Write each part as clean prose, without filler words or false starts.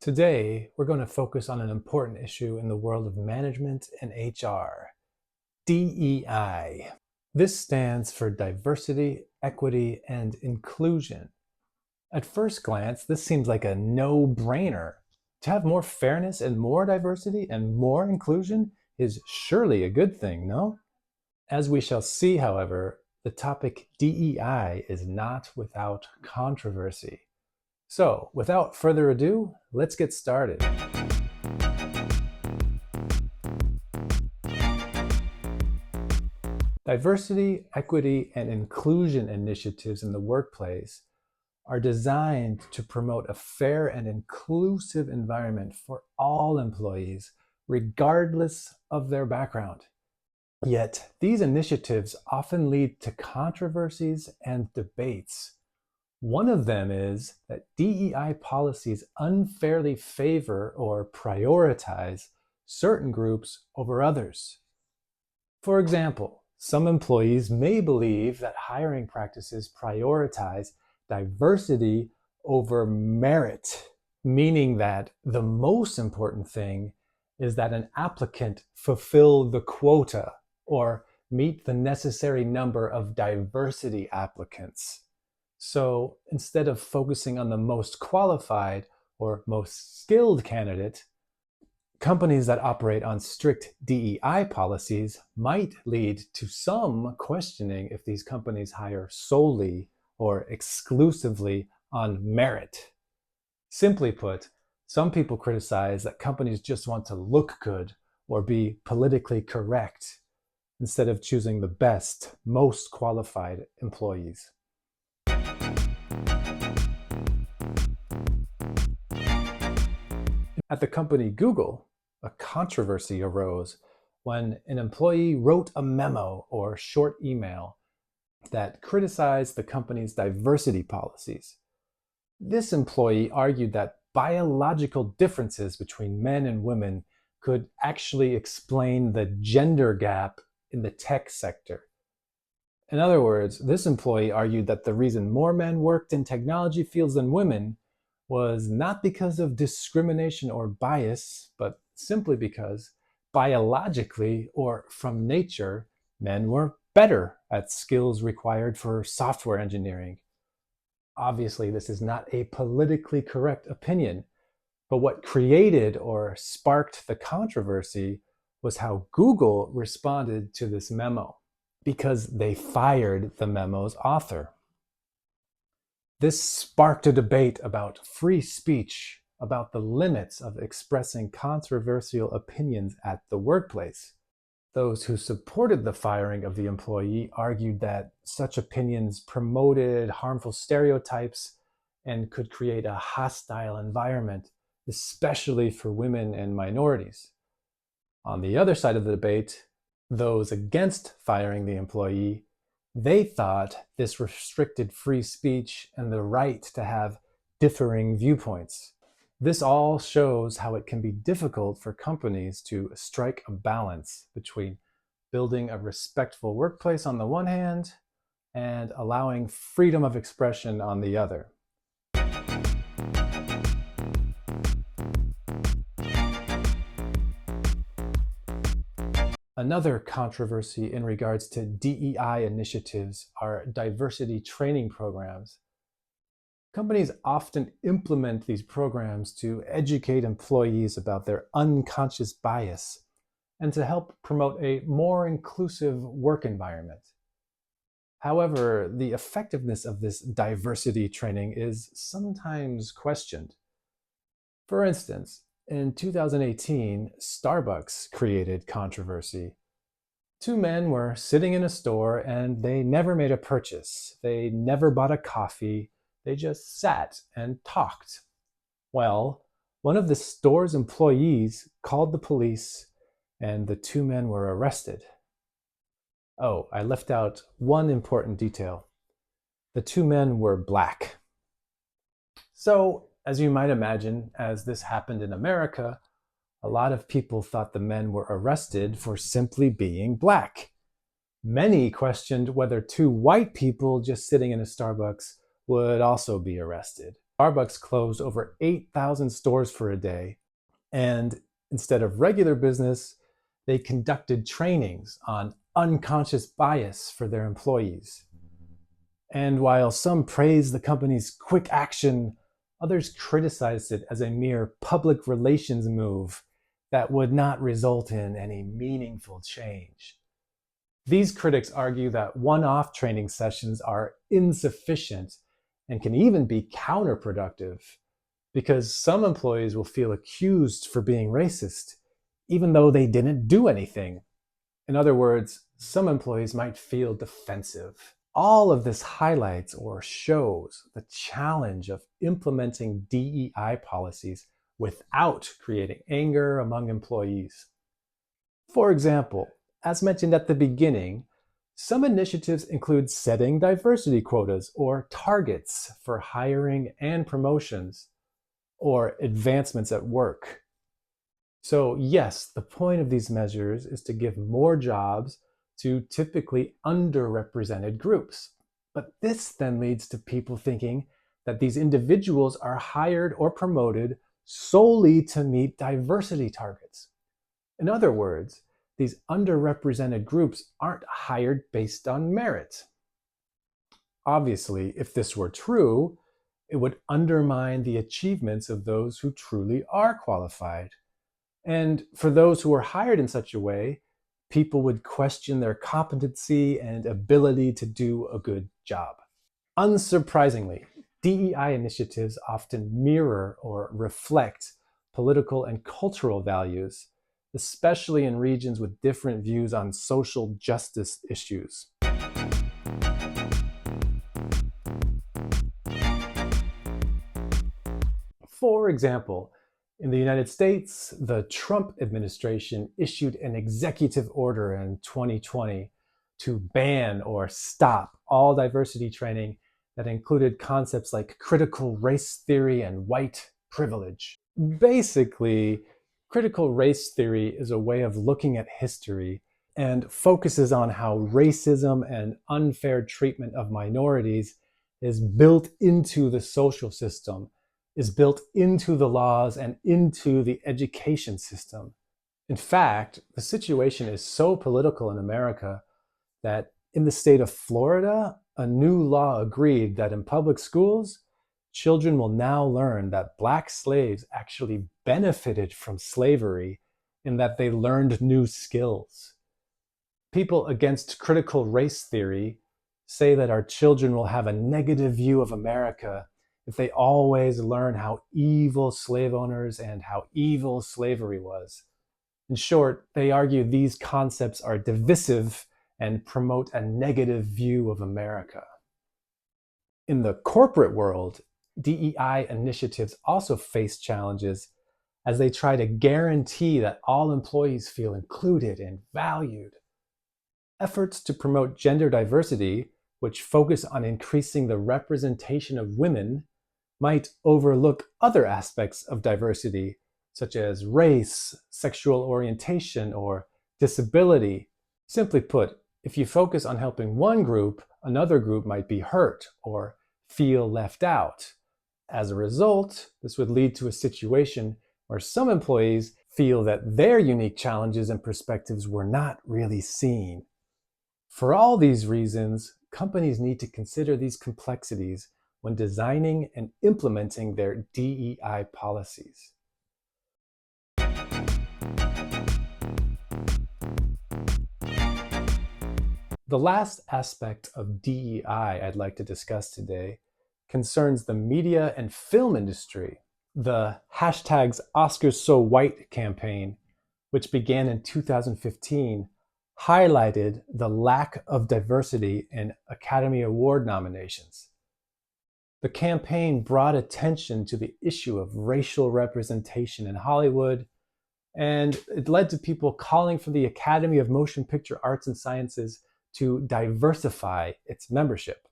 Today, we're going to focus on an important issue in the world of management and HR, DEI. This stands for diversity, equity, and inclusion. At first glance, this seems like a no-brainer. To have more fairness and more diversity and more inclusion is surely a good thing, no? As we shall see, however, the topic DEI is not without controversy. So, without further ado, let's get started. Diversity, equity, and inclusion initiatives in the workplace are designed to promote a fair and inclusive environment for all employees, regardless of their background. Yet, these initiatives often lead to controversies and debates. One of them is that DEI policies unfairly favor or prioritize certain groups over others. For example, some employees may believe that hiring practices prioritize diversity over merit, meaning that the most important thing is that an applicant fulfill the quota or meet the necessary number of diversity applicants. So instead of focusing on the most qualified or most skilled candidate, companies that operate on strict DEI policies might lead to some questioning if these companies hire solely or exclusively on merit. Simply put, some people criticize that companies just want to look good or be politically correct instead of choosing the best, most qualified employees. At the company Google, a controversy arose when an employee wrote a memo or short email that criticized the company's diversity policies. This employee argued that biological differences between men and women could actually explain the gender gap in the tech sector. In other words, this employee argued that the reason more men worked in technology fields than women was not because of discrimination or bias, but simply because biologically or from nature, men were better at skills required for software engineering. Obviously, this is not a politically correct opinion, but what created or sparked the controversy was how Google responded to this memo, because they fired the memo's author. This sparked a debate about free speech, about the limits of expressing controversial opinions at the workplace. Those who supported the firing of the employee argued that such opinions promoted harmful stereotypes and could create a hostile environment, especially for women and minorities. On the other side of the debate, those against firing the employee, they thought this restricted free speech and the right to have differing viewpoints. This all shows how it can be difficult for companies to strike a balance between building a respectful workplace on the one hand and allowing freedom of expression on the other. Another controversy in regards to DEI initiatives are diversity training programs. Companies often implement these programs to educate employees about their unconscious bias and to help promote a more inclusive work environment. However, the effectiveness of this diversity training is sometimes questioned. For instance, in 2018, Starbucks created controversy. Two men were sitting in a store and they never made a purchase. They never bought a coffee. They just sat and talked. Well, one of the store's employees called the police and the two men were arrested. Oh, I left out one important detail. The two men were Black. So, as you might imagine, as this happened in America, a lot of people thought the men were arrested for simply being Black. Many questioned whether two white people just sitting in a Starbucks would also be arrested. Starbucks closed over 8,000 stores for a day, and instead of regular business, they conducted trainings on unconscious bias for their employees. And while some praised the company's quick action, others criticized it as a mere public relations move that would not result in any meaningful change. These critics argue that one off training sessions are insufficient and can even be counterproductive because some employees will feel accused for being racist, even though they didn't do anything. In other words, some employees might feel defensive. All of this highlights or shows the challenge of implementing DEI policies without creating anger among employees. For example, as mentioned at the beginning, some initiatives include setting diversity quotas or targets for hiring and promotions, or advancements at work. So, yes, the point of these measures is to give more jobs to typically underrepresented groups. But this then leads to people thinking that these individuals are hired or promoted solely to meet diversity targets. In other words, these underrepresented groups aren't hired based on merit. Obviously, if this were true, it would undermine the achievements of those who truly are qualified. And for those who are hired in such a way, people would question their competency and ability to do a good job. Unsurprisingly, DEI initiatives often mirror or reflect political and cultural values, especially in regions with different views on social justice issues. For example, in the United States, the Trump administration issued an executive order in 2020 to ban or stop all diversity training that included concepts like critical race theory and white privilege. Basically, critical race theory is a way of looking at history and focuses on how racism and unfair treatment of minorities is built into the social system, is built into the laws and into the education system. In fact, the situation is so political in America that in the state of Florida, a new law agreed that in public schools, children will now learn that Black slaves actually benefited from slavery in that they learned new skills. People against critical race theory say that our children will have a negative view of America if they always learn how evil slave owners and how evil slavery was. In short, they argue these concepts are divisive and promote a negative view of America. In the corporate world, DEI initiatives also face challenges as they try to guarantee that all employees feel included and valued. Efforts to promote gender diversity, which focus on increasing the representation of women, might overlook other aspects of diversity, such as race, sexual orientation, or disability. Simply put, if you focus on helping one group, another group might be hurt or feel left out. As a result, this would lead to a situation where some employees feel that their unique challenges and perspectives were not really seen. For all these reasons, companies need to consider these complexities when designing and implementing their DEI policies. The last aspect of DEI I'd like to discuss today concerns the media and film industry. The hashtags OscarsSoWhite campaign, which began in 2015, highlighted the lack of diversity in Academy Award nominations. The campaign brought attention to the issue of racial representation in Hollywood, and it led to people calling for the Academy of Motion Picture Arts and Sciences to diversify its membership.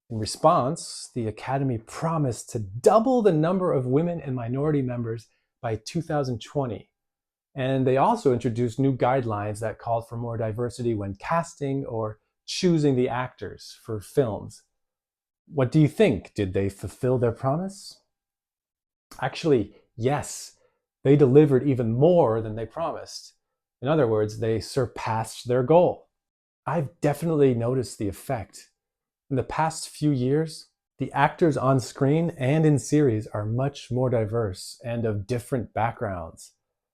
In response, the Academy promised to double the number of women and minority members by 2020. And they also introduced new guidelines that called for more diversity when casting or choosing the actors for films. What do you think? Did they fulfill their promise? Actually, yes, they delivered even more than they promised. In other words, they surpassed their goal. I've definitely noticed the effect. In the past few years, the actors on screen and in series are much more diverse and of different backgrounds.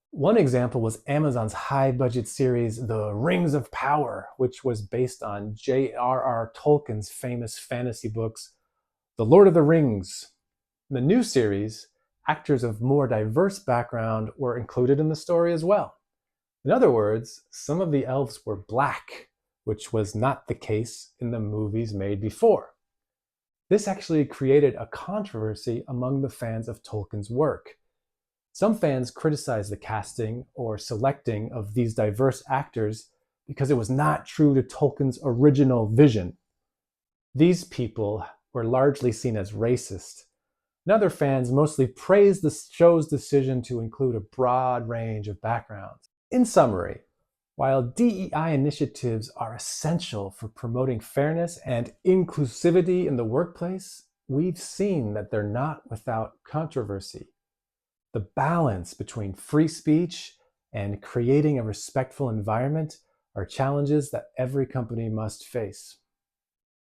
One example was Amazon's high budget series, The Rings of Power, which was based on J.R.R. Tolkien's famous fantasy books, The Lord of the Rings. In the new series, actors of more diverse background were included in the story as well. In other words, some of the elves were black, which was not the case in the movies made before. This actually created a controversy among the fans of Tolkien's work. Some fans criticized the casting or selecting of these diverse actors because it was not true to Tolkien's original vision. These people were largely seen as racist. And other fans mostly praised the show's decision to include a broad range of backgrounds. In summary, while DEI initiatives are essential for promoting fairness and inclusivity in the workplace, we've seen that they're not without controversy. The balance between free speech and creating a respectful environment are challenges that every company must face.